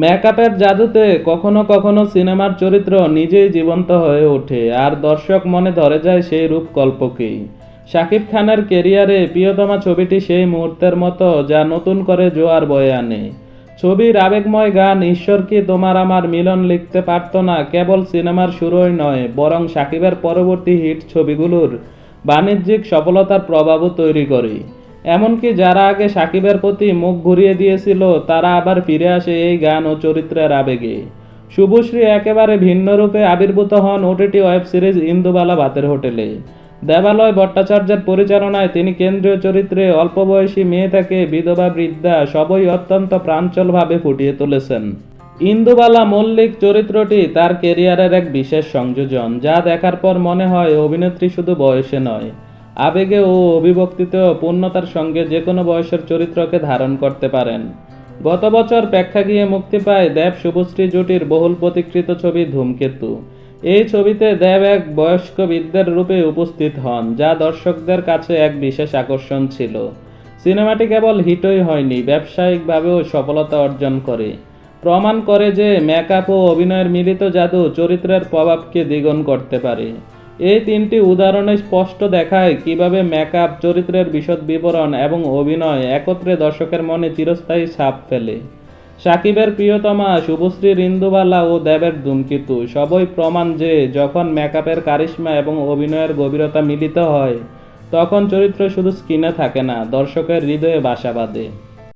মেকআপের জাদুতে কখনো কখনো সিনেমার চরিত্র নিজেই জীবন্ত হয়ে ওঠে আর দর্শক মনে ধরে যায় সেই রূপকল্পকেই। শাকিব খানের কেরিয়ারে প্রিয়তমা ছবিটি সেই মুহূর্তের মতো যা নতুন করে জোয়ার বয়ে আনে। ছবির আবেগময় গান ঈশ্বর কি তোমার আমার মিলন লিখতে পারত না কেবল সিনেমার শুরুই নয়, বরং শাকিবের পরবর্তী হিট ছবিগুলোর বাণিজ্যিক সফলতার প্রভাবও তৈরি করে। এমনকি যারা আগে সাকিবের প্রতি মুখ ঘুরিয়ে দিয়েছিল তারা আবার ফিরে আসে এই গান ও চরিত্রের আবেগে। শুভশ্রী একেবারে ভিন্ন রূপে আবির্ভূত হন ওটিটি ওয়েব সিরিজ ইন্দুবালা ভাতের হোটেলে। দেবালয় ভট্টাচার্যের পরিচালনায় তিনি কেন্দ্রীয় চরিত্রে অল্প বয়সী মেয়ে থেকে বিধবা বৃদ্ধা সবই অত্যন্ত প্রাঞ্চলভাবে ফুটিয়ে তুলেছেন। ইন্দুবালা মল্লিক চরিত্রটি তার কেরিয়ারের এক বিশেষ সংযোজন, যা দেখার পর মনে হয় অভিনেত্রী শুধু বয়সে নয়, আবেগে ও অভিব্যক্তিতেও পূর্ণতার সঙ্গে যে কোনো বয়সের চরিত্রকে ধারণ করতে পারেন। গত বছর প্রেক্ষাগৃহে মুক্তি পায় দেব শুভশ্রী জুটির বহুল প্রতীক্ষিত ছবি ধূমকেতু। এই ছবিতে দেব এক বয়স্ক বৃদ্ধের রূপে উপস্থিত হন, যা দর্শকদের কাছে এক বিশেষ আকর্ষণ ছিল। সিনেমাটি কেবল হিটই হয়নি, ব্যবসায়িকভাবেও সফলতা অর্জন করে, প্রমাণ করে যে মেকআপ ও অভিনয়ের মিলিত জাদু চরিত্রের প্রভাবকে দ্বিগুণ করতে পারে। এই তিনটি উদাহরণে স্পষ্ট দেখায় কিভাবে মেকআপ, চরিত্রের বিশদ বিবরণ এবং অভিনয় একত্রে দর্শকের মনে চিরস্থায়ী ছাপ ফেলে। সাকিবের প্রিয়তমা, শুভশ্রীর ইন্দুবালা ও দেবের ধূমকেতু সবই প্রমাণ যে যখন মেকআপের কারিশমা এবং অভিনয়ের গভীরতা মিলিত হয় তখন চরিত্র শুধু স্ক্রিনে থাকে না, দর্শকের হৃদয়ে বাসা বাঁধে।